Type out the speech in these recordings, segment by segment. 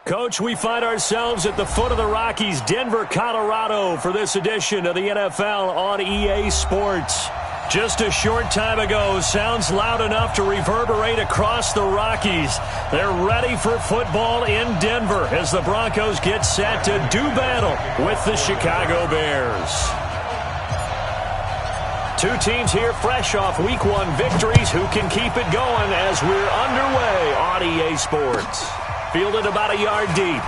Coach, we find ourselves at the foot of the Rockies, Denver, Colorado, for this edition of the NFL on EA Sports. Just a short time ago, sounds loud enough to reverberate across the Rockies. They're ready for football in Denver as the Broncos get set to do battle with the Chicago Bears. Two teams here fresh off Week 1 victories. Who can keep it going as we're underway on EA Sports? Fielded about a yard deep.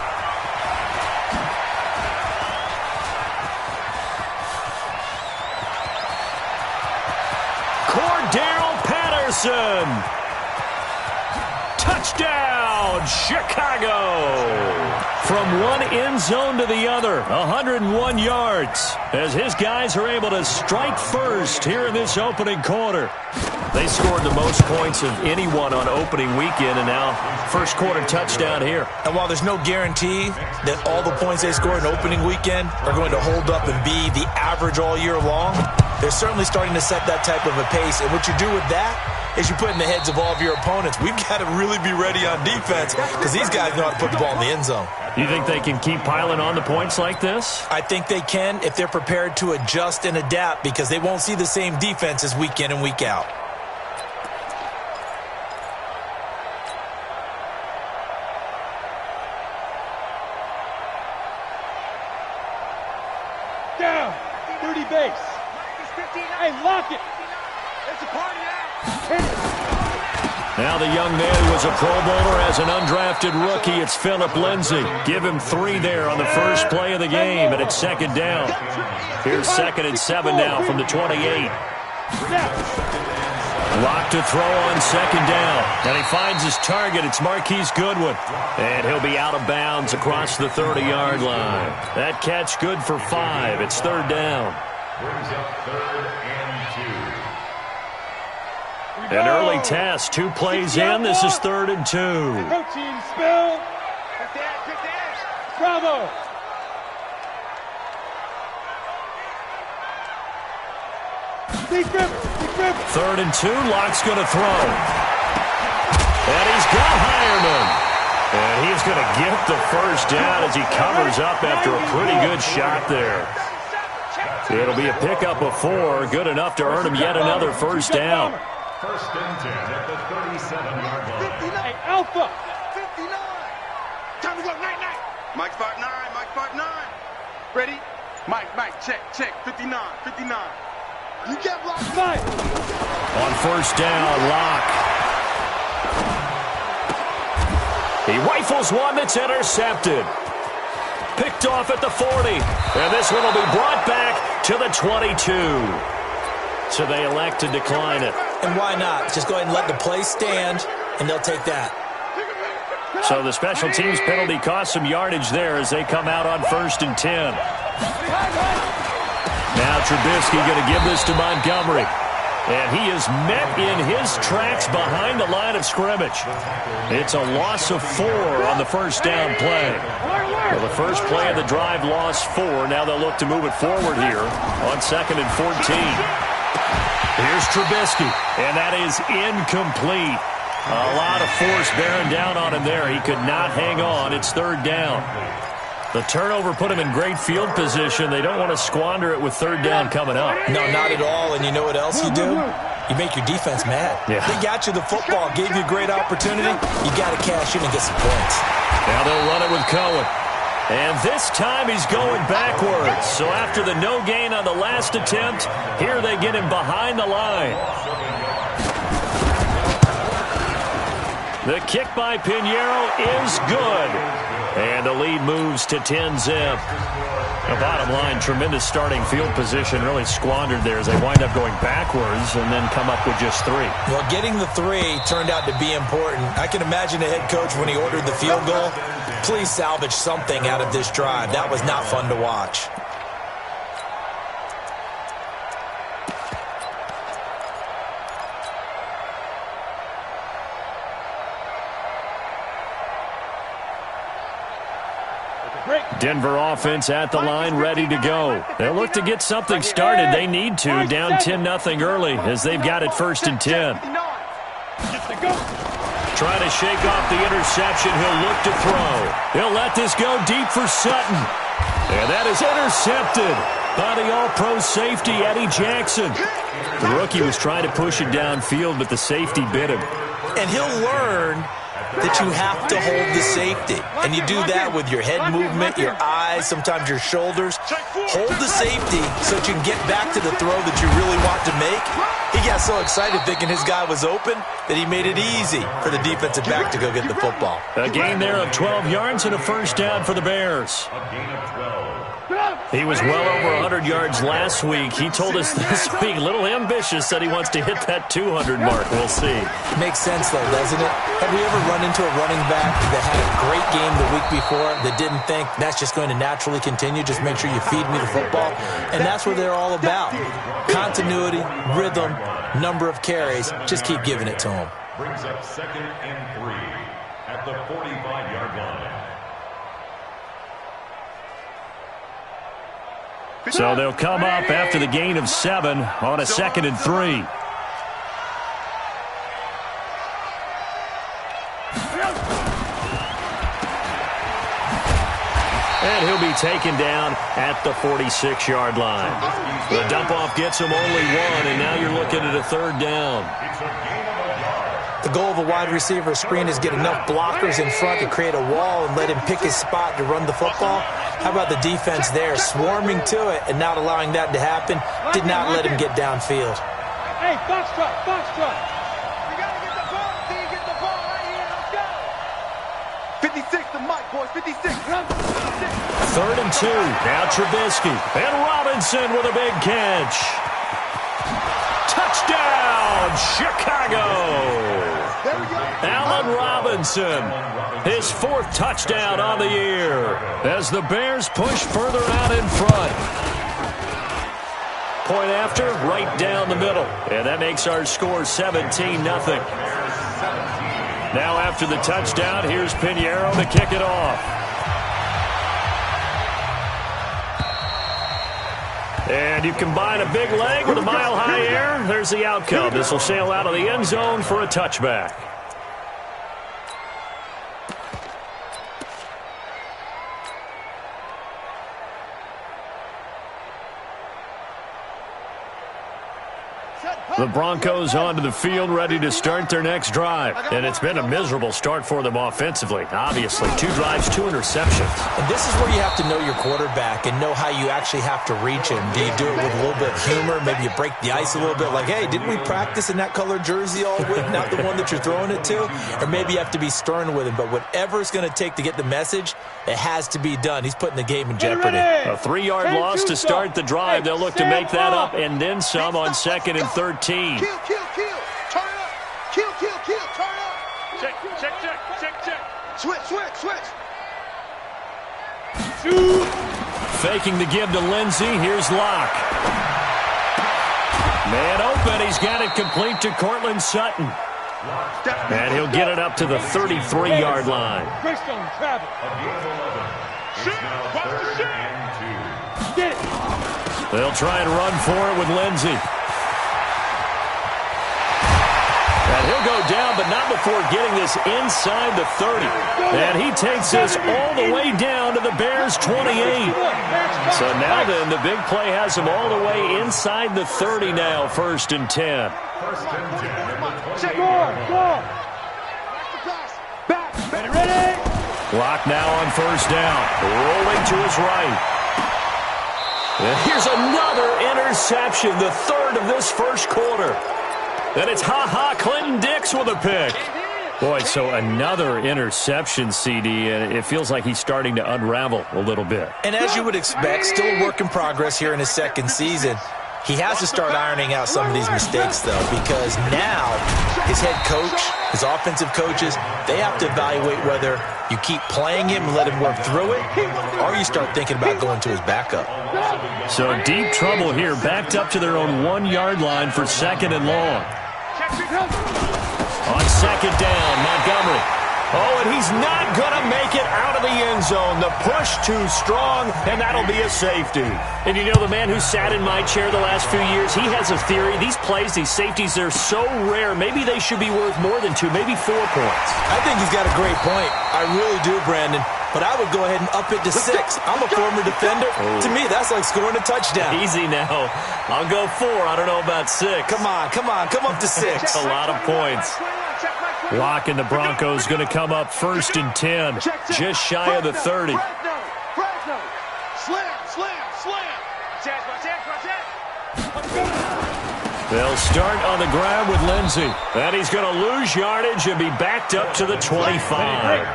Cordell Patterson. Touchdown, Chicago. From one end zone to the other, 101 yards, as his guys are able to strike first here in this opening quarter. They scored the most points of anyone on opening weekend, and now first quarter touchdown here. And while there's no guarantee that all the points they scored in opening weekend are going to hold up and be the average all year long, they're certainly starting to set that type of a pace. And what you do with that is you put in the heads of all of your opponents, we've got to really be ready on defense because these guys know how to put the ball in the end zone. You think they can keep piling on the points like this? I think they can if they're prepared to adjust and adapt because they won't see the same defenses week in and week out. Down, 30 base. Hey, lock it. It's a party now. Now the young man was a Pro Bowler as an undrafted rookie. It's Phillip Lindsay. Give him 3 there on the first play of the game, and it's second down. Here's 2nd and 7 now from the 28. Lock to throw on 2nd down. And he finds his target. It's Marquise Goodwin. And he'll be out of bounds across the 30-yard line. That catch good for 5. It's 3rd down. Brings up 3rd and 2. An early test. 2 plays in. This is 3rd and 2. Protein spill. Bravo. Deep river. 3rd and 2. Locke's going to throw. And he's got Hireman. And he's going to get the first down as he covers up after a pretty good shot there. It'll be a pickup of 4. Good enough to earn him yet another first down. 1st and 10 at the 37-yard line. Hey, Alpha. 59. Time to go. Night. Mike 5-9. Mike 5-9. Ready? Mike, check. 59. You get blocked. Mike. On first down, Locke. He rifles one that's intercepted. Picked off at the 40. And this one will be brought back to the 22. So they elect to decline it. And why not? Just go ahead and let the play stand, and they'll take that. So the special teams penalty cost some yardage there as they come out on 1st and 10. Now Trubisky going to give this to Montgomery. And he is met in his tracks behind the line of scrimmage. It's a loss of 4 on the first down play. Well, the first play of the drive lost 4. Now they'll look to move it forward here on 2nd and 14. Here's Trubisky, and that is incomplete. A lot of force bearing down on him there. He could not hang on. It's 3rd down. The turnover put him in great field position. They don't want to squander it with 3rd down coming up. No, not at all. And you know what else you do? You make your defense mad. Yeah. They got you the football, gave you a great opportunity. You got to cash in and get some points. Now they'll run it with Cohen. And this time he's going backwards. So after the no gain on the last attempt, here they get him behind the line. The kick by Pinheiro is good. And the lead moves to 10-zip. The bottom line, tremendous starting field position, really squandered there as they wind up going backwards and then come up with just 3. Well, getting the 3 turned out to be important. I can imagine the head coach when he ordered the field goal. Please salvage something out of this drive. That was not fun to watch. Denver offense at the line, ready to go. They'll look to get something started. They need to, down 10-0 early as they've got it 1st and 10. trying to shake off the interception. He'll look to throw. He'll let this go deep for Sutton. And that is intercepted by the all-pro safety, Eddie Jackson. The rookie was trying to push it downfield, but the safety bit him. And he'll learn that you have to hold the safety. And you do that with your head movement, your eyes, sometimes your shoulders. Hold the safety so that you can get back to the throw that you really want to make. He got so excited thinking his guy was open that he made it easy for the defensive back to go get the football. A gain there of 12 yards and a first down for the Bears. He was well over 100 yards last week. He told us this week, a little ambitious, said he wants to hit that 200 mark. We'll see. Makes sense, though, doesn't it? Have we ever run into a running back that had a great game the week before that didn't think that's just going to naturally continue? Just make sure you feed me the football. And that's what they're all about. Continuity, rhythm, number of carries. Just keep giving it to them. Brings up 2nd and 3 at the 45-yard line. So they'll come up after the gain of 7 on a 2nd and 3. And he'll be taken down at the 46-yard line. The dump-off gets him only 1, and now you're looking at a 3rd down. The goal of a wide receiver screen is get enough blockers in front to create a wall and let him pick his spot to run the football. How about the defense there, swarming to it and not allowing that to happen? Did not let him get downfield. Hey, box truck, box truck. You got to get the ball. See you get the ball right here. Let's go. 56 to Mike, boys. 56. 3rd and 2. Now Trubisky. And Robinson with a big catch. Touchdown, Chicago. Allen Robinson, his 4th touchdown on the year as the Bears push further out in front. Point after, right down the middle. And that makes our score 17-0. Now after the touchdown, here's Pinheiro to kick it off. And you combine a big leg with a mile-high air, there's the outcome. This will sail out of the end zone for a touchback. The Broncos onto the field, ready to start their next drive. And it's been a miserable start for them offensively. Obviously, 2 drives, 2 interceptions. And this is where you have to know your quarterback and know how you actually have to reach him. Do you do it with a little bit of humor? Maybe you break the ice a little bit like, hey, didn't we practice in that colored jersey all week, not the one that you're throwing it to? Or maybe you have to be stern with him. But whatever it's going to take to get the message, it has to be done. He's putting the game in jeopardy. A 3-yard loss to start the drive. They'll look to make that up and then some on 2nd and 13. Kill, kill, kill. Turn it up. Kill, kill, kill. Turn it up. Check, check, check, check, check. Switch, switch, switch. Shoot. Faking the give to Lindsey. Here's Locke. Man open. He's got it complete to Cortland Sutton. And he'll get it up to the 33-yard line. Greystone travel. Shoot. Watch the shoot. Get it. They'll try and run for it with Lindsey. And he'll go down, but not before getting this inside the 30. And he takes this all the way down to the Bears' 28. So now then, the big play has him all the way inside the 30 now, 1st and 10. Check more, more. Back, ready? Locke now on 1st down, rolling to his right. And here's another interception, the 3rd of this 1st quarter. And it's Clinton Dix with a pick. Boy, so another interception, CD, and it feels like he's starting to unravel a little bit. And as you would expect, still a work in progress here in his 2nd season. He has to start ironing out some of these mistakes, though, because now his head coach, his offensive coaches, they have to evaluate whether you keep playing him and let him work through it, or you start thinking about going to his backup. So deep trouble here, backed up to their own 1-yard line for 2nd and long. On 2nd down, Montgomery. Oh, and he's not going to make it out of the end zone. The push too strong, and that'll be a safety. And you know, the man who sat in my chair the last few years, he has a theory. These plays, these safeties, they're so rare. Maybe they should be worth more than 2, maybe 4 points. I think he's got a great point. I really do, Brandon. But I would go ahead and up it to 6. I'm a former defender. Oh. To me, that's like scoring a touchdown. Easy now. I'll go 4. I don't know about 6. Come on. Come up to 6. That's a lot of points. Lock and the Broncos going to come up 1st and 10. Just shy of the 30. They'll start on the ground with Lindsey. And he's going to lose yardage and be backed up to the 25.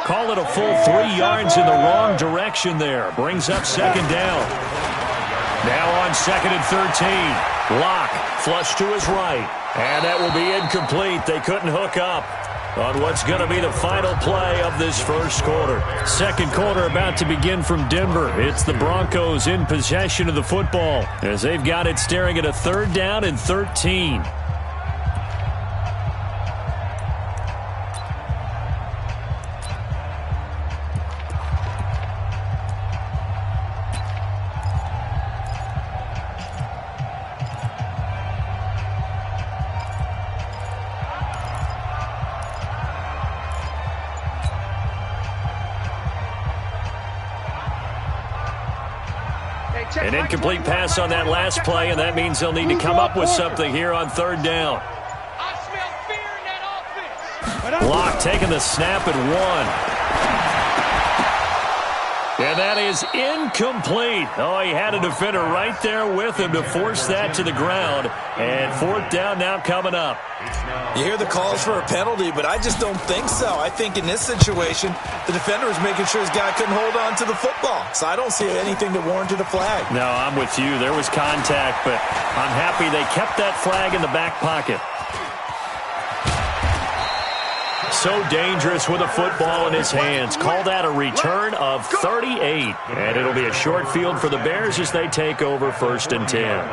Call it a full 3 yards in the wrong direction there. Brings up 2nd down. Now on 2nd and 13. Lock, flush to his right. And that will be incomplete. They couldn't hook up on what's going to be the final play of this first quarter. Second quarter about to begin from Denver. It's the Broncos in possession of the football as they've got it staring at a 3rd down and 13. An incomplete pass on that last play, and that means they'll need to come up with something here on 3rd down. Lock taking the snap at 1. And that is incomplete. Oh, he had a defender right there with him to force that to the ground. And 4th down now coming up. You hear the calls for a penalty, but I just don't think so. I think in this situation, the defender was making sure his guy couldn't hold on to the football. So I don't see anything that warranted a flag. No, I'm with you. There was contact, but I'm happy they kept that flag in the back pocket. So dangerous with a football in his hands. Call that a return of 38. And it'll be a short field for the Bears as they take over 1st and 10.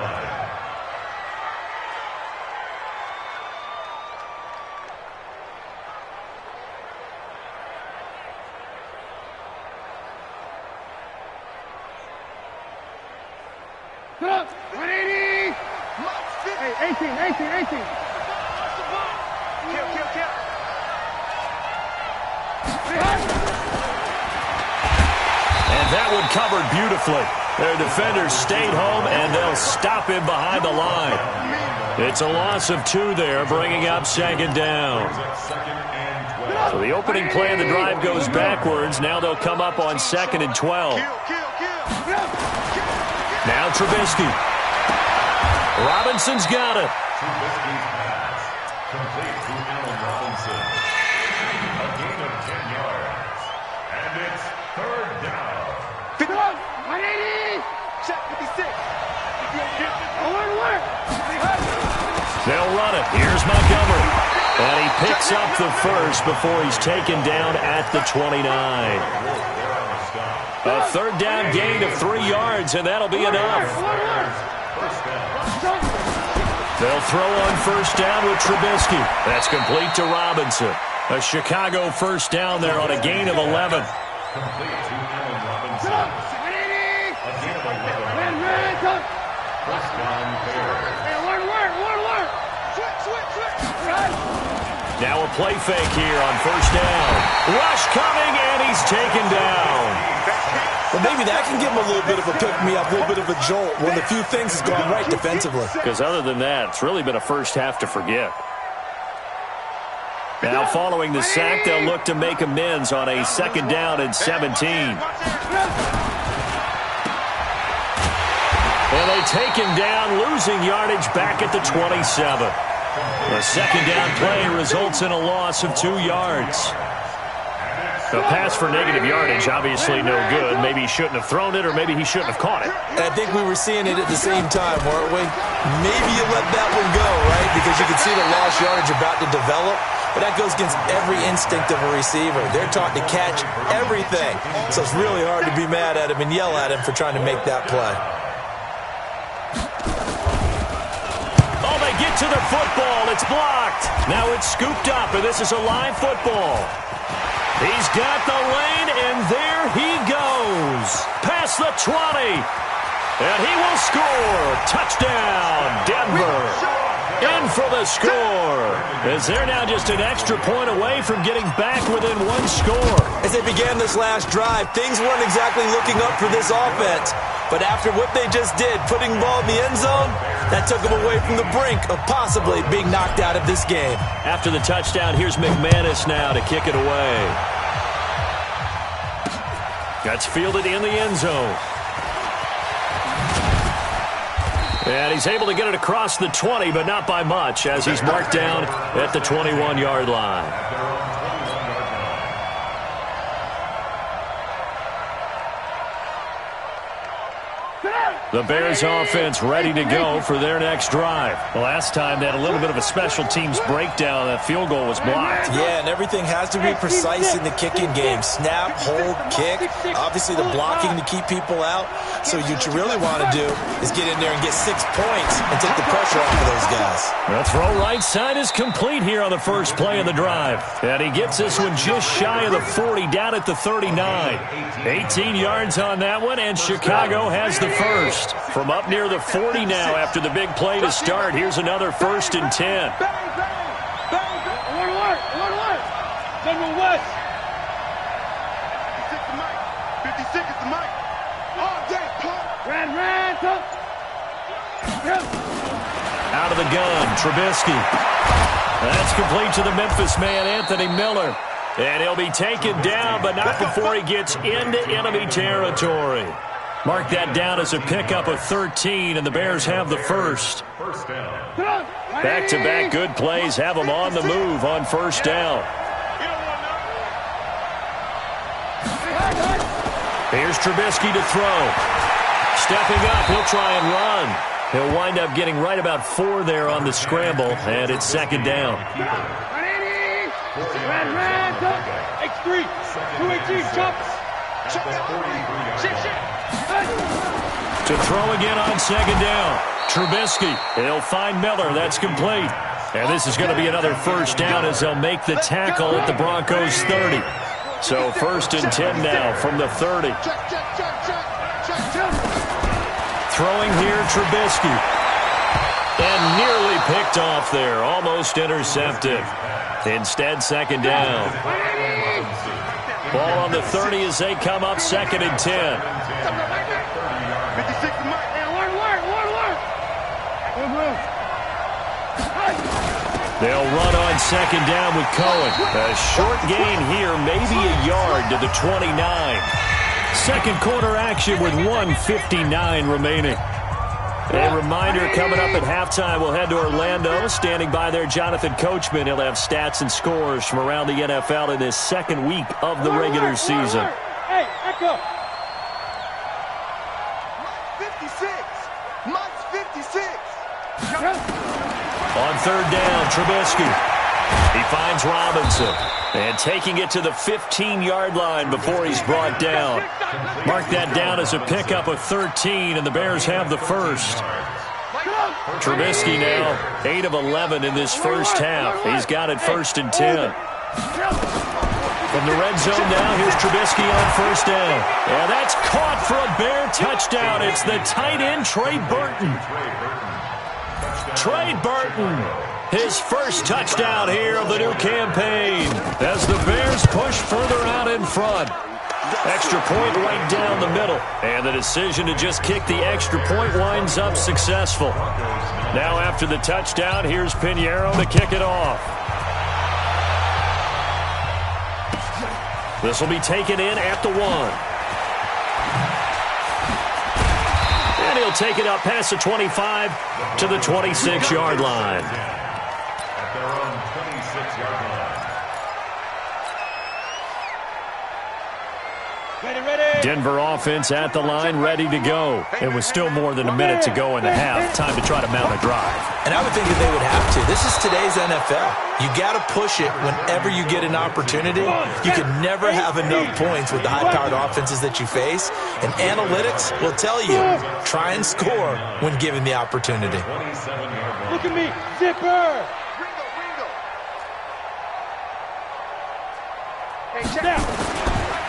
That one covered beautifully. Their defenders stayed home, and they'll stop him behind the line. It's a loss of 2 there, bringing up 2nd down. So the opening play of the drive goes backwards. Now they'll come up on 2nd and 12. Now Trubisky. Robinson's got it. Trubisky's pass. Complete to Allen Robinson. A gain of 10 yards. And it's 3rd down. 180! Check 56. They'll run it. Here's Montgomery. And he picks up the first before he's taken down at the 29. A 3rd down gain of 3 yards, and that'll be enough. They'll throw on 1st down with Trubisky. That's complete to Robinson. A Chicago 1st down there on a gain of 11. Complete to Allen Robinson. A gain of 11. 1st down Bears. Now a play fake here on 1st down. Rush coming, and he's taken down. Well, maybe that can give him a little bit of a pick-me-up, a little bit of a jolt when the few things has gone right defensively. Because other than that, it's really been a first half to forget. Now following the sack, they'll look to make amends on a 2nd down and 17. And they take him down, losing yardage back at the 27. The 2nd down play results in a loss of 2 yards. A pass for negative yardage, obviously no good. Maybe he shouldn't have thrown it, or maybe he shouldn't have caught it. I think we were seeing it at the same time, weren't we? Maybe you let that one go, right? Because you can see the lost yardage about to develop. But that goes against every instinct of a receiver. They're taught to catch everything. So it's really hard to be mad at him and yell at him for trying to make that play. Oh, they get right to the football. It's blocked. Now it's scooped up, and this is a live football. He's got the lane, and there he goes. Past the 20. And he will score. Touchdown, Denver. In for the score. As they're now just an extra point away from getting back within one score. As they began this last drive, things weren't exactly looking up for this offense. But after what they just did, putting the ball in the end zone, that took them away from the brink of possibly being knocked out of this game. After the touchdown, here's McManus now to kick it away. That's fielded in the end zone. And he's able to get it across the 20, but not by much, as he's marked down at the 21-yard line. The Bears offense ready to go for their next drive. The last time they had a little bit of a special teams breakdown. That field goal was blocked. Yeah, and everything has to be precise in the kicking game. Snap, hold, kick. Obviously the blocking to keep people out. So what you really want to do is get in there and get 6 points and take the pressure off of those guys. The throw right side is complete here on the first play of the drive. And he gets this one just shy of the 40, down at the 39. 18 yards on that one, and Chicago has the first. From up near the 40 now after the big play to start. Here's another 1st and 10. General West. 56 is the mic. All day, Out of the gun, Trubisky. That's complete to the Memphis man, Anthony Miller. And he'll be taken down, but not before he gets into enemy territory. Mark that down as a pickup of 13, and the Bears have the first. Back-to-back good plays have them on the move on first down. Here's Trubisky to throw. Stepping up, he'll try and run. He'll wind up getting right about 4 there on the scramble, and it's second down. X3, 218, jump. To throw again on second down. Trubisky. He'll find Miller. That's complete. And this is going to be another first down as they'll make the tackle at the Broncos' 30. So 1st and 10 now from the 30. Throwing here, Trubisky. And nearly picked off there. Almost intercepted. Instead, second down. Ball on the 30 as they come up 2nd and 10. They'll run on second down with Cohen. A short gain here, maybe a yard to the 29. Second quarter action with 1:59 remaining. A reminder, coming up at halftime, we'll head to Orlando. Standing by there, Jonathan Coachman. He'll have stats and scores from around the NFL in this second week of the regular season. Hey, echo. 56. Mike's 56. On third down, Trubisky. He finds Robinson. And taking it to the 15-yard line before he's brought down. Mark that down as a pickup of 13, and the Bears have the first. Trubisky now, 8 of 11 in this first half. He's got it 1st and 10. From the red zone now, here's Trubisky on first down. And that's caught for a Bear touchdown. It's the tight end, Trey Burton. Trey Burton, his first touchdown here of the new campaign as the Bears push further out in front. Extra point right down the middle. And the decision to just kick the extra point winds up successful. Now after the touchdown, here's Pinheiro to kick it off. This will be taken in at the 1. And he'll take it up past the 25 to the 26-yard line. At their own 26-yard line. Denver offense at the line, ready to go. It was still more than a minute to go in the half. Time to try to mount a drive. And I would think that they would have to. This is today's NFL. You got to push it whenever you get an opportunity. You can never have enough points with the high-powered offenses that you face. And analytics will tell you, try and score when given the opportunity. Look at me, zipper. Hey, check.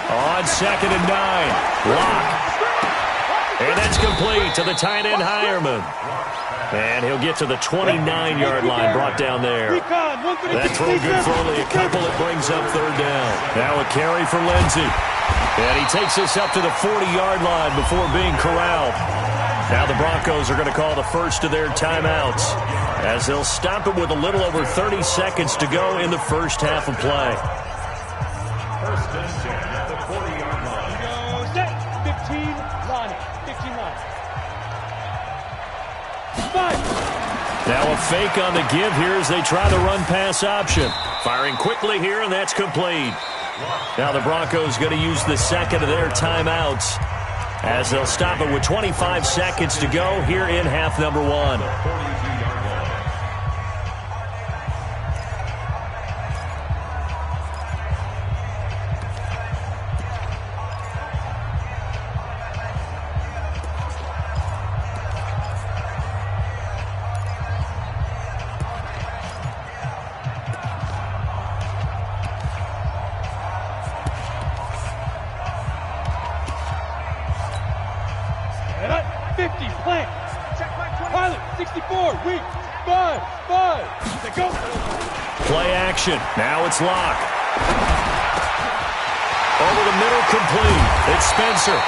On 2nd and 9, Lock. And that's complete to the tight end, Hireman. And he'll get to the 29-yard line, brought down there. That throw good for only a couple. It brings up 3rd down. Now a carry for Lindsey. And he takes us up to the 40-yard line before being corralled. Now the Broncos are going to call the first of their timeouts as they'll stop it with a little over 30 seconds to go in the first half of play. First and 10 at the 40-yard line. 15 line. 15 line. 5. Now a fake on the give here as they try the run-pass option. Firing quickly here, and that's complete. Now the Broncos going to use the second of their timeouts as they'll stop it with 25 seconds to go here in half number 1. Now it's Lock. Over the middle, complete. It's Spencer.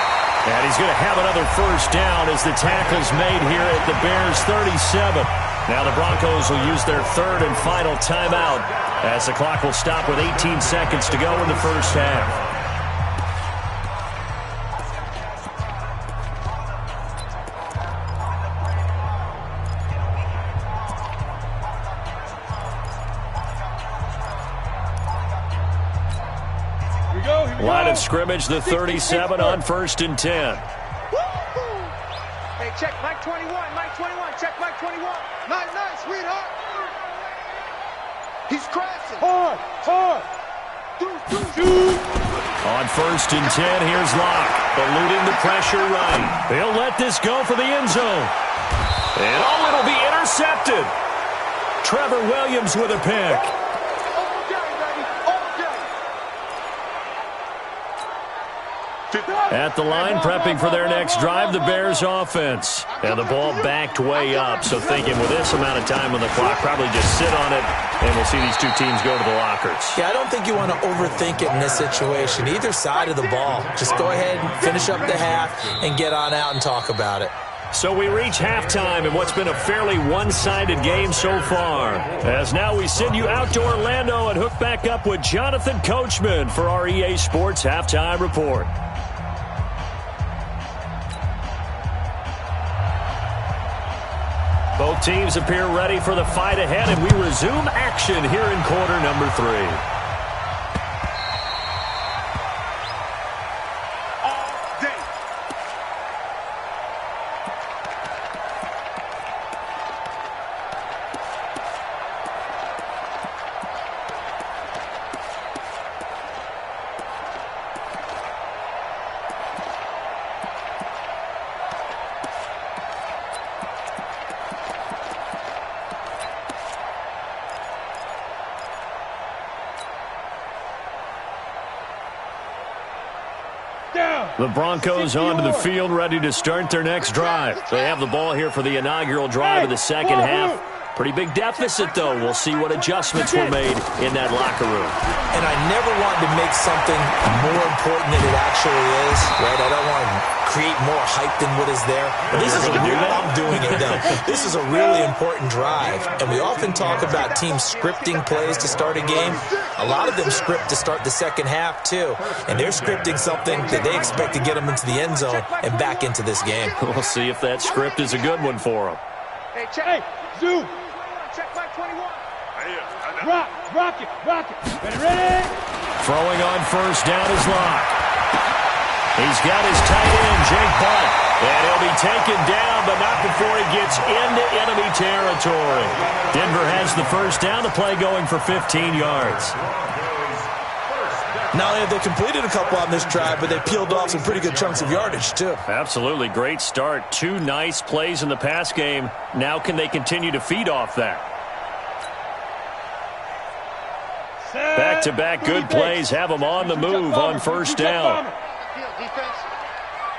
And he's going to have another first down as the tackle's made here at the Bears' 37. Now the Broncos will use their 3rd and final timeout as the clock will stop with 18 seconds to go in the first half. Line of scrimmage, the 37 on 1st and 10. Hey, check Mike 21, Mike 21, check Mike 21. Nice, nice, sweetheart. He's crashing. Hard. On 1st and 10, here's Lock, eluding the pressure right. He'll let this go for the end zone. And it'll be intercepted. Trevor Williams with a pick. At the line, prepping for their next drive, the Bears offense. And the ball backed way up, so thinking with this amount of time on the clock, probably just sit on it, and we'll see these two teams go to the lockers. Yeah, I don't think you want to overthink it in this situation. Either side of the ball. Just go ahead and finish up the half and get on out and talk about it. So we reach halftime in what's been a fairly one-sided game so far. As now we send you out to Orlando and hook back up with Jonathan Coachman for our EA Sports Halftime Report. Both teams appear ready for the fight ahead, and we resume action here in quarter number 3. The Broncos onto the field, ready to start their next drive. They have the ball here for the inaugural drive of the second half. Pretty big deficit, though. We'll see what adjustments were made in that locker room. And I never want to make something more important than it actually is, right? I don't want to create more hype than what is there. But this is I'm doing it, though. This is a really important drive. And we often talk about teams scripting plays to start a game. A lot of them script to start the second half, too. And they're scripting something that they expect to get them into the end zone and back into this game. We'll see if that script is a good one for them. Hey, check. Zoom. Check Mike 21. Rock it. Ready? Throwing on first down is Lock. He's got his tight end, Jake Butt. And he'll be taken down, but not before he gets into enemy territory. Denver has the first down. The play going for 15 yards. Not only have they completed a couple on this drive, but they peeled off some pretty good chunks of yardage, too. Absolutely great start. 2 nice plays in the pass game. Now can they continue to feed off that? Back-to-back good plays have them on the move on first down. Defense.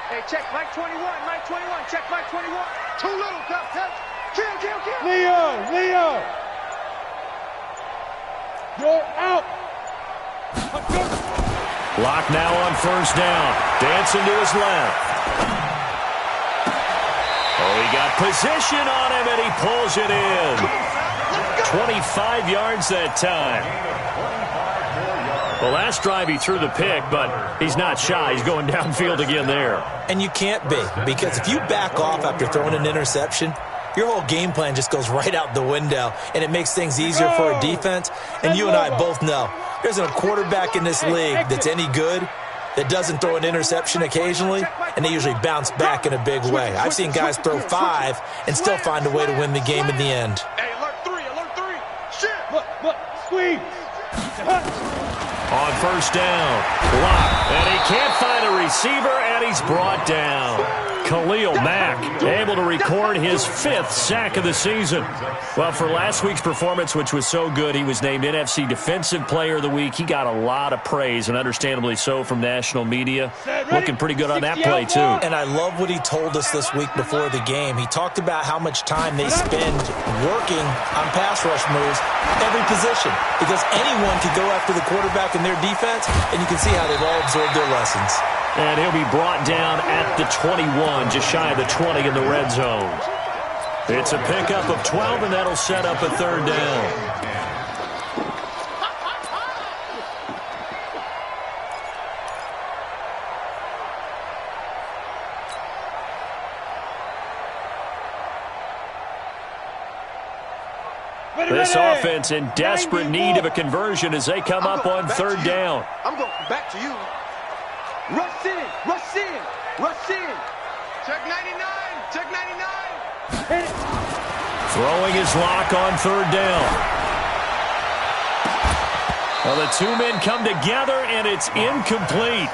Hey, check Mike 21, Mike 21, check Mike 21. Too little, touch. Kill. Leo. You're out. Lock now on first down. Dancing to his left. Oh, he got position on him, and he pulls it in. 25 yards that time. The last drive he threw the pick, but he's not shy. He's going downfield again there. And you can't be, because if you back off after throwing an interception, your whole game plan just goes right out the window, and it makes things easier for a defense. And you and I both know there isn't a quarterback in this league that's any good that doesn't throw an interception occasionally, and they usually bounce back in a big way. I've seen guys throw 5 and still find a way to win the game in the end. Hey, alert 3. Shit. Look, squeeze. On first down, block, and he can't find a receiver, and he's brought down. Khalil Mack able to record his 5th sack of the season. Well, for last week's performance, which was so good, he was named NFC Defensive Player of the Week. He got a lot of praise, and understandably so, from national media. Looking pretty good on that play, too. And I love what he told us this week before the game. He talked about how much time they spend working on pass rush moves, every position, because anyone could go after the quarterback in their defense, and you can see how they've all absorbed their lessons. And he'll be brought down at the 21, just shy of the 20 in the red zone. It's a pickup of 12, and that'll set up a third down. This offense in desperate need of a conversion as they come up on third down. I'm going back to you. Rush in. Check 99. Throwing his lock on third down. Well, the 2 men come together, and it's incomplete.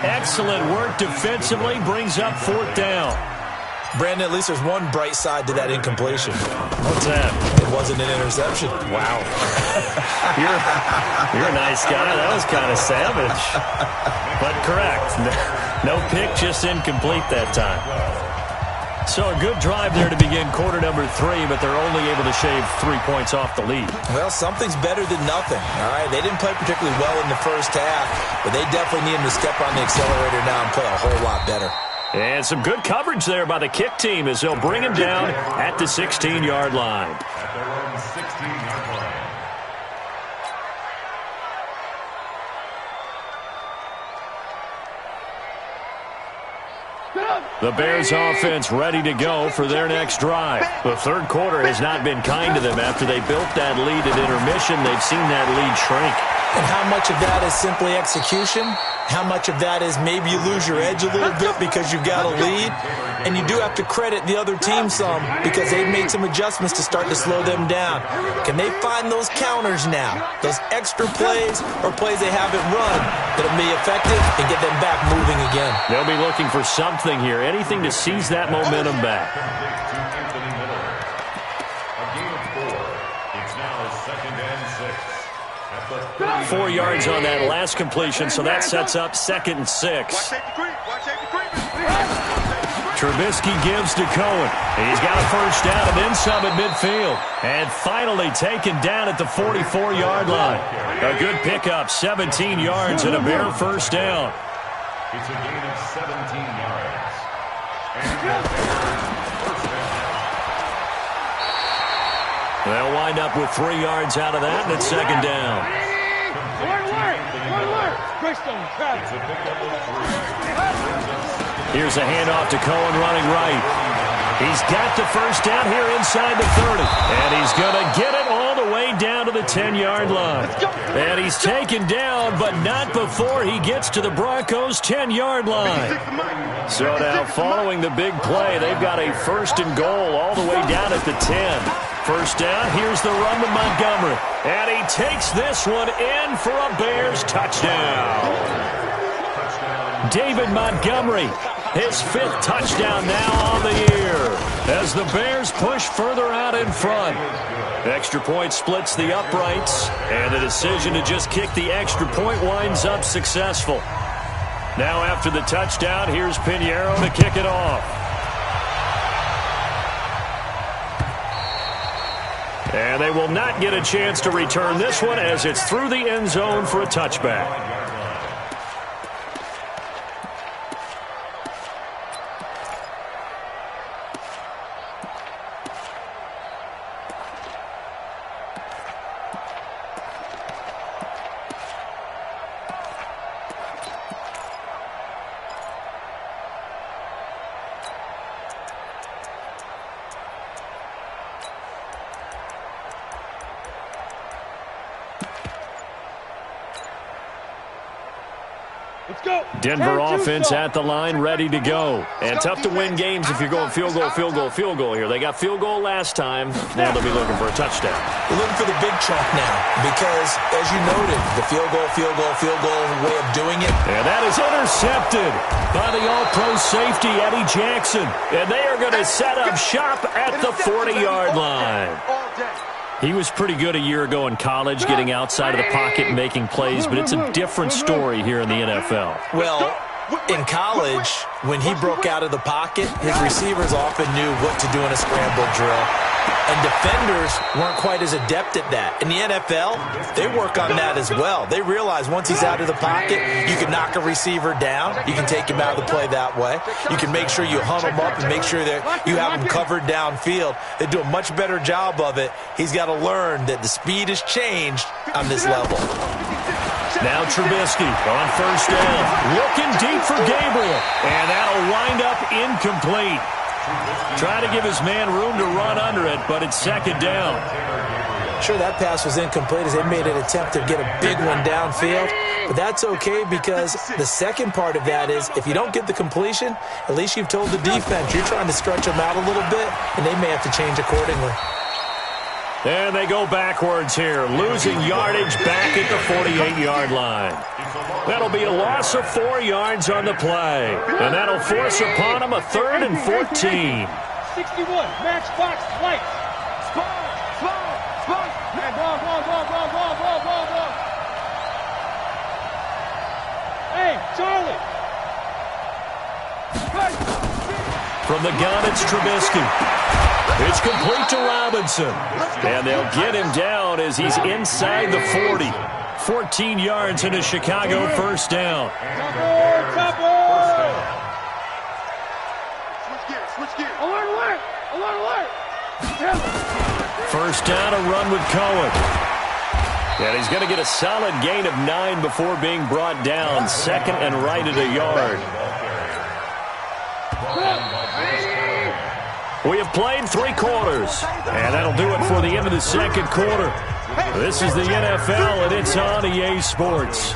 Excellent work defensively, brings up fourth down. Brandon, at least there's one bright side to that incompletion. What's that? It wasn't an interception. Wow. You're a nice guy. That was kind of savage. But correct. No pick, just incomplete that time. So a good drive there to begin quarter number 3, but they're only able to shave 3 points off the lead. Well, something's better than nothing, all right? They didn't play particularly well in the first half, but they definitely need them to step on the accelerator now and play a whole lot better. And some good coverage there by the kick team as they'll bring him down at the 16-yard line. At their own 16-yard line. The Bears offense ready to go for their next drive. The third quarter has not been kind to them. After they built that lead at intermission, they've seen that lead shrink. And how much of that is simply execution? How much of that is maybe you lose your edge a little bit because you've got a lead? And you do have to credit the other team some because they've made some adjustments to start to slow them down. Can they find those counters now, those extra plays or plays they haven't run that'll be effective and get them back moving again? They'll be looking for something here, anything to seize that momentum back. A gain of 4. It's now 2nd and 6. 4 yards on that last completion, so that sets up 2nd and 6. Trubisky gives to Cohen. He's got a first down and then some at midfield. And finally taken down at the 44-yard line. A good pickup, 17 yards and a bare first down. It's a gain of 17 yards. And first down. They'll wind up with 3 yards out of that, and it's second down. It's a pickup of 3. Here's a handoff to Cohen running right. He's got the first down here inside the 30. And he's going to get it all the way way down to the 10-yard line. And he's taken down, but not before he gets to the Broncos' 10-yard line. So now, following the big play, they've got a 1st and goal all the way down at the 10. First down, here's the run to Montgomery. And he takes this one in for a Bears touchdown. David Montgomery, his 5th touchdown now on the year, as the Bears push further out in front. Extra point splits the uprights, and the decision to just kick the extra point winds up successful. Now after the touchdown, here's Pinheiro to kick it off. And they will not get a chance to return this one as it's through the end zone for a touchback. Denver offense at the line, ready to go. And tough to win games if you're going field goal here. They got field goal last time. Now they'll be looking for a touchdown. They're looking for the big chunk now because, as you noted, the field goal way of doing it. And that is intercepted by the all-pro safety, Eddie Jackson. And they are going to set up shop at the 40-yard line. He was pretty good a year ago in college, getting outside of the pocket and making plays, but it's a different story here in the NFL. Well, in college, when he broke out of the pocket, his receivers often knew what to do in a scramble drill. And defenders weren't quite as adept at that. In the NFL, they work on that as well. They realize once he's out of the pocket, you can knock a receiver down. You can take him out of the play that way. You can make sure you hunt him up and make sure that you have him covered downfield. They do a much better job of it. He's got to learn that the speed has changed on this level. Now Trubisky on first down. Looking deep for Gabriel. And that'll wind up incomplete. Trying to give his man room to run under it, but it's 2nd down. Sure, that pass was incomplete as they made an attempt to get a big one downfield. But that's okay because the second part of that is if you don't get the completion, at least you've told the defense you're trying to stretch them out a little bit, and they may have to change accordingly. And they go backwards here, losing yardage back at the 48-yard line. That'll be a loss of 4 yards on the play. And that'll force upon them a 3rd and 14. 61, matchbox lights. Spot. Man, ball. Hey, Charlie. From the gun, it's Trubisky. It's complete to Robinson. And they'll get him down as he's inside the 40. 14 yards into Chicago, first down. Switch gear. Alert. First down, a run with Cohen. And he's going to get a solid gain of 9 before being brought down. 2nd and right at a yard. We have played 3 quarters, and that'll do it for the end of the 2nd quarter. This is the NFL, and it's on EA Sports.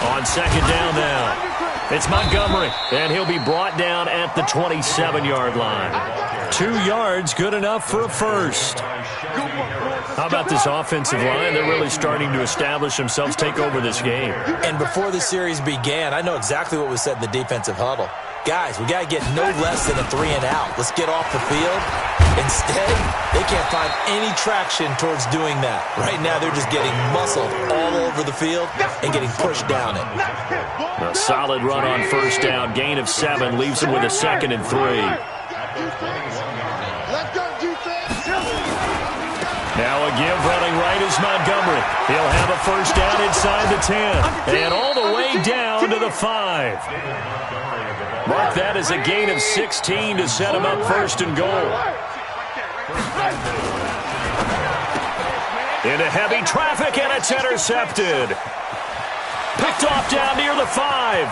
On 2nd down now, it's Montgomery, and he'll be brought down at the 27-yard line. 2 yards, good enough for a first. How about this offensive line? They're really starting to establish themselves, take over this game. And before the series began, I know exactly what was said in the defensive huddle. Guys, we got to get no less than a 3-and-out. Let's get off the field. Instead, they can't find any traction towards doing that. Right now, they're just getting muscled all over the field and getting pushed down it. A solid run on first down. Gain of 7 leaves them with a 2nd and 3. Now a give running right is Montgomery. He'll have a first down inside the 10. And all the way down to the 5. Mark that as a gain of 16 to set him up 1st and goal. Into heavy traffic, and it's intercepted. Picked off down near the 5.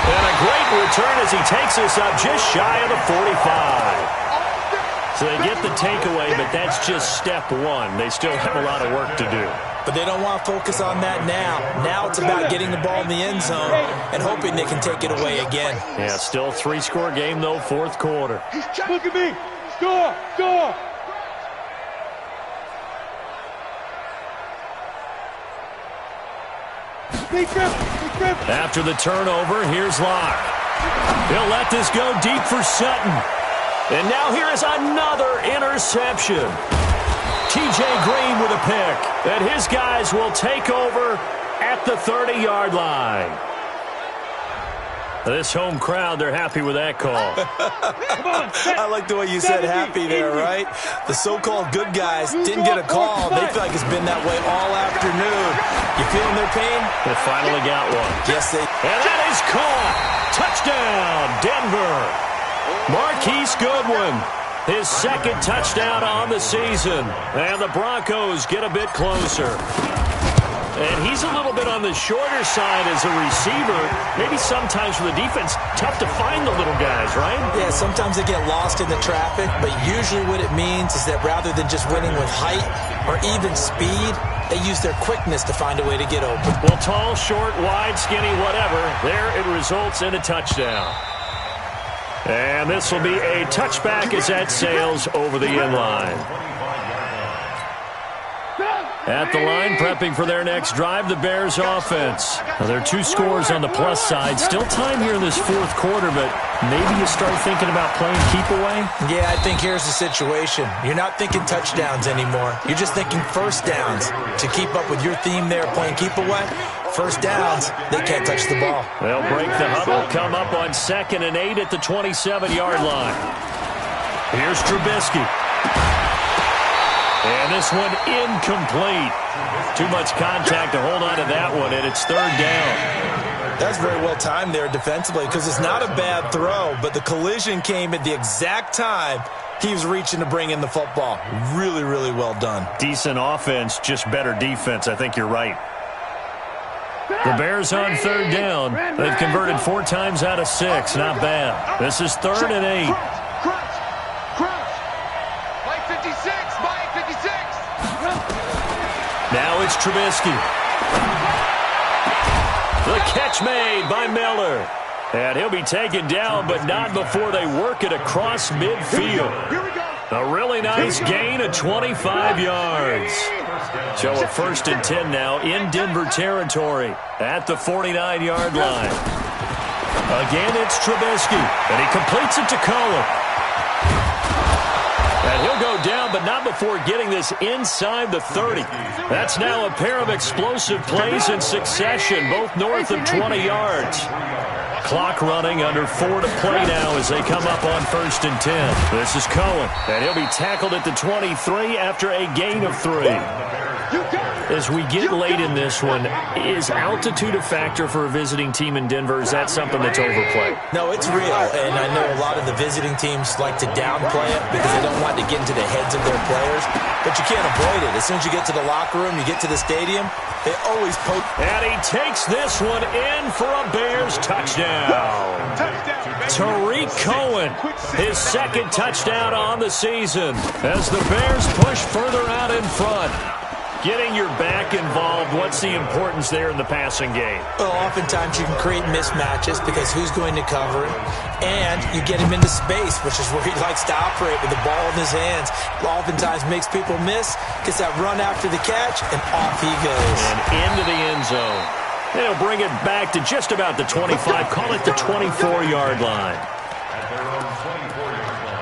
And a great return as he takes us up just shy of the 45. So they get the takeaway, but that's just step one. They still have a lot of work to do. But they don't want to focus on that now. Now it's about getting the ball in the end zone and hoping they can take it away again. Yeah, still three-score game, though, fourth quarter. Look at me. Score. Score. After the turnover, here's Locke. He'll let this go deep for Sutton. And now here is another interception. T.J. Green with a pick. And his guys will take over at the 30-yard line. This home crowd, they're happy with that call. I like the way you said happy there, right? The so-called good guys didn't get a call. They feel like it's been that way all afternoon. You feeling their pain? They finally got one. Yes, they... And that is caught. Touchdown, Denver. Marquise Goodwin, his second touchdown on the season. And the Broncos get a bit closer. And he's a little bit on the shorter side as a receiver. Maybe sometimes for the defense, tough to find the little guys, right? Yeah, sometimes they get lost in the traffic, but usually what it means is that rather than just winning with height or even speed, they use their quickness to find a way to get open. Well, tall, short, wide, skinny, whatever, there it results in a touchdown. And this will be a touchback as that sails over the end line. At the line, prepping for their next drive, the Bears offense. Now, there are two scores on the plus side. Still time here in this fourth quarter, but maybe you start thinking about playing keep away? Yeah, I think here's the situation. You're not thinking touchdowns anymore. You're just thinking first downs. To keep up with your theme there, playing keep away, first downs, they can't touch the ball. They'll break the huddle, come up on 2nd and 8 at the 27-yard line. Here's Trubisky. And this one incomplete. Too much contact to hold on to that one, and it's third down. That's very well timed there defensively because it's not a bad throw, but the collision came at the exact time he was reaching to bring in the football. Really, really well done. Decent offense, just better defense. I think you're right. The Bears on third down. They've converted 4 times out of 6. Not bad. This is 3rd and 8. Now it's Trubisky. The catch made by Miller. And he'll be taken down, but not before they work it across midfield. A really nice gain of 25 yards. So a 1st and 10 now in Denver territory at the 49-yard line. Again, it's Trubisky, and he completes it to Cohen. And he'll go down, but not before getting this inside the 30. That's now a pair of explosive plays in succession, both north of 20 yards. Clock running, under 4 to play now as they come up on 1st and 10. This is Cohen, and he'll be tackled at the 23 after a gain of 3. As we get late in this one, is altitude a factor for a visiting team in Denver? Is that something that's overplayed? No, it's real, and I know a lot of the visiting teams like to downplay it because they don't want to get into the heads of their players, but you can't avoid it. As soon as you get to the locker room, you get to the stadium, they always poke. And he takes this one in for a Bears touchdown. Tariq Cohen, his 2nd touchdown on the season as the Bears push further out in front. Getting your back involved, what's the importance there in the passing game? Well, oftentimes you can create mismatches because who's going to cover it, and you get him into space, which is where he likes to operate with the ball in his hands. Oftentimes makes people miss, gets that run after the catch, and off he goes. And into the end zone. They'll bring it back to just about the 25, call it the 24-yard line. At their own 24-yard line.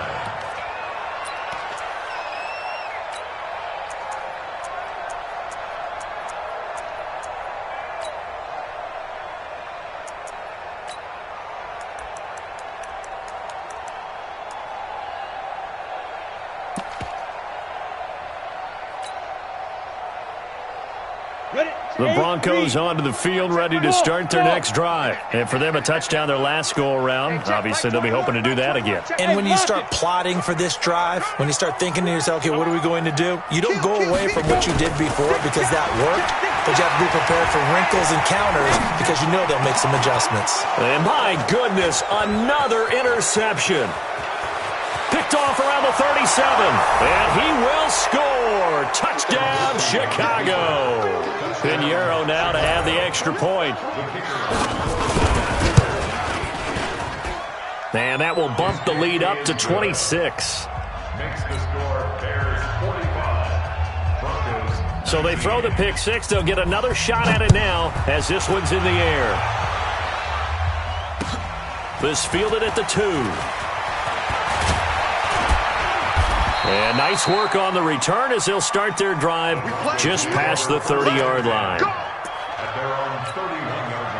The Broncos onto the field, ready to start their next drive. And for them, a touchdown their last go-around. Obviously, they'll be hoping to do that again. And when you start plotting for this drive, when you start thinking to yourself, okay, what are we going to do? You don't go away from what you did before because that worked. but you have to be prepared for wrinkles and counters because you know they'll make some adjustments. And my goodness, another interception. Picked off around the 37, and he will score. Touchdown, Chicago. Pinheiro now to have the extra point. And that will bump the lead up to 26. Makes the score Bears 45. Broncos. So they throw the pick six. They'll get another shot at it now as this one's in the air. This fielded at the 2. And nice work on the return as they'll start their drive just past the 30-yard line. At their own 31-yard line.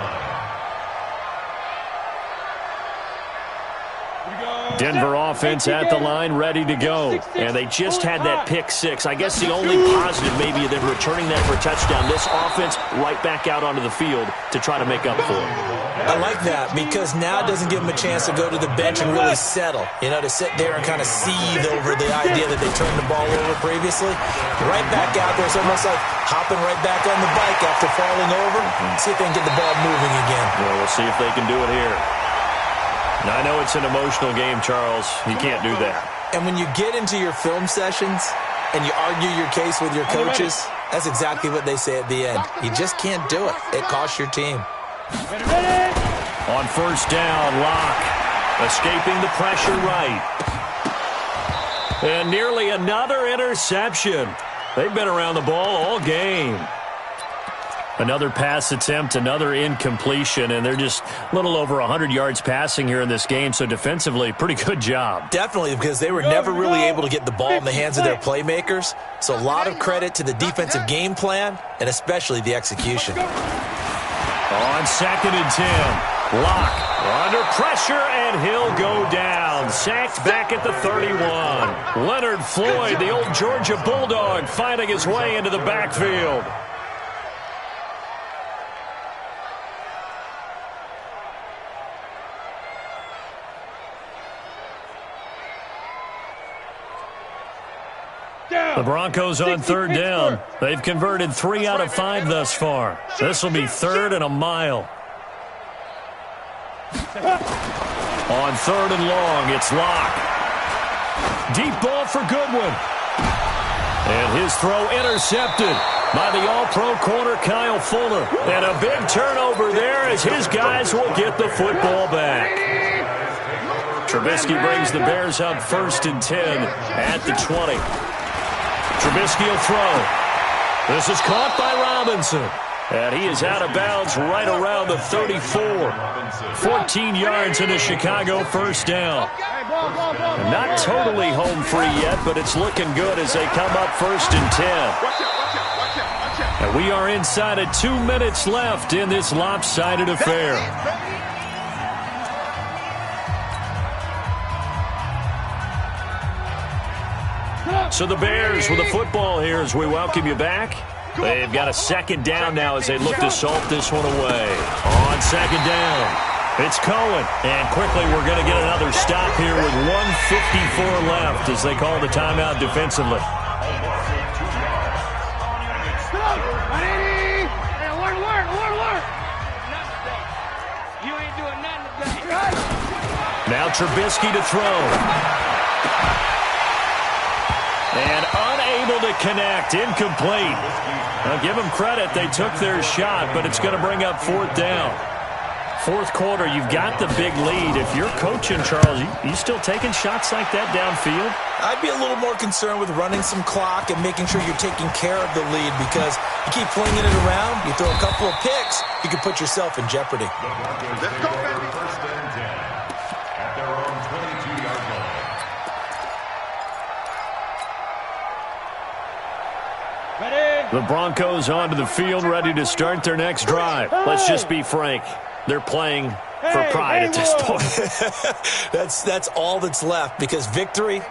Denver offense at the line, ready to go. And they just had that pick six. I guess the only positive maybe of them returning that for a touchdown. This offense right back out onto the field to try to make up for it. I like that because now it doesn't give them a chance to go to the bench and really settle. You know, to sit there and kind of seethe over the idea that they turned the ball over previously. Right back out there. It's almost like hopping right back on the bike after falling over. See if they can get the ball moving again. Well, we'll see if they can do it here. Now, I know it's an emotional game, Charles. You can't do that. And when you get into your film sessions and you argue your case with your coaches, that's exactly what they say at the end. You just can't do it. It costs your team. On first down, Locke escaping the pressure right. And nearly another interception. They've been around the ball all game. Another pass attempt, another incompletion, and they're just a little over 100 yards passing here in this game, so defensively, pretty good job. Definitely, because they were never really able to get the ball in the hands of their playmakers, so a lot of credit to the defensive game plan, and especially the execution. On second and 10, Locke under pressure, and he'll go down. Sacked back at the 31. Leonard Floyd, the old Georgia Bulldog, finding his way into the backfield. The Broncos on third down. They've converted 3 out of 5 thus far. This will be third and a mile. On third and long, it's Locke. Deep ball for Goodwin. And his throw intercepted by the all-pro corner Kyle Fuller. And a big turnover there as his guys will get the football back. Trubisky brings the Bears up first and 10 at the 20. Trubisky will throw. This is caught by Robinson. And he is out of bounds right around the 34. 14 yards in a Chicago first down. Not totally home free yet, but it's looking good as they come up first and 10. And we are inside of 2 minutes left in this lopsided affair. So the Bears with the football here as we welcome you back. They've got a second down now as they look to salt this one away. On second down, it's Cohen. And quickly we're going to get another stop here with 1:54 left as they call the timeout defensively. Now Trubisky to throw. And unable to connect, incomplete. I'll give them credit, they took their shot, but it's going to bring up fourth down. Fourth quarter, you've got the big lead. If you're coaching, Charles, you still taking shots like that downfield? I'd be a little more concerned with running some clock and making sure you're taking care of the lead because you keep flinging it around, you throw a couple of picks, you can put yourself in jeopardy. Let's go, baby. First and 10 at their own 22-yard line. The Broncos onto the field, ready to start their next drive. Let's just be frank. They're playing for pride at this point. That's all that's left, because victory,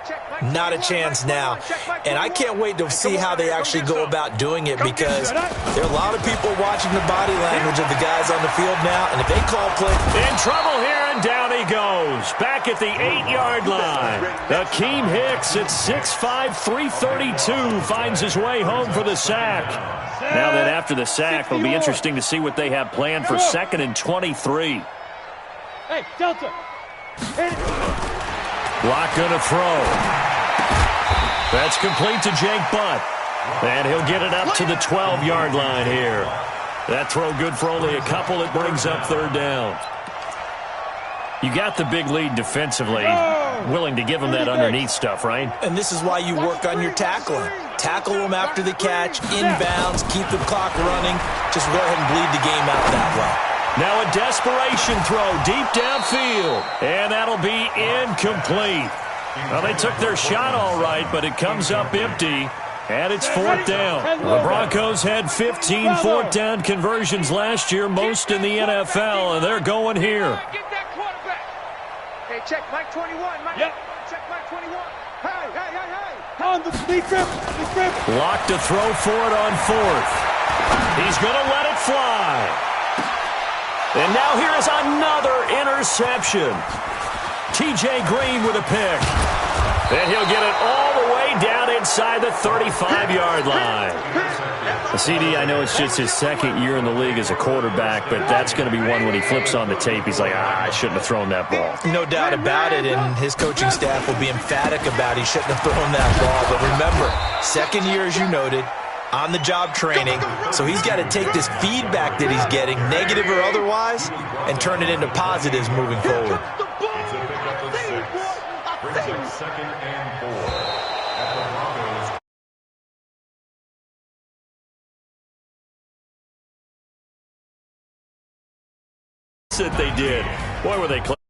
not a chance now. And I can't wait to see how they actually go about doing it, because there are a lot of people watching the body language of the guys on the field now, and if they call play... In trouble here, and down he goes. Back at the 8-yard line. Akeem Hicks at 6'5", 332 finds his way home for the sack. Now that after the sack, it'll be interesting to see what they have planned for 2nd and 23. Hey, Delta. Block gonna throw. That's complete to Jake Butt. And he'll get it up to the 12-yard line here. That throw good for only a couple. It brings up 3rd down. You got the big lead defensively. Willing to give them that underneath stuff, right? And this is why you work on your tackling. Tackle them after the catch, inbounds, keep the clock running. Just go ahead and bleed the game out that way. Now a desperation throw deep downfield. And that'll be incomplete. Well, they took their shot all right, but it comes up empty. And it's 4th down. The Broncos had 15 4th down conversions last year, most in the NFL, and they're going here. Get that quarterback. Hey, check Mike 21. Mike. Yep. Check Mike 21. Hey. On the sneak grip. Locked to throw for it on 4th. He's going to let it fly. And now here is another interception. TJ Green with a pick. And he'll get it all the way down inside the 35-yard line. CD, I know it's just his 2nd year in the league as a quarterback, but that's going to be one when he flips on the tape. He's like, I shouldn't have thrown that ball. No doubt about it, and his coaching staff will be emphatic about he shouldn't have thrown that ball. But remember, 2nd year, as you noted, on-the-job training, so he's got to take this feedback that he's getting, negative or otherwise, and turn it into positives moving forward. Brings up 2nd and 4 at the Broncos. That they did. Boy, were they close.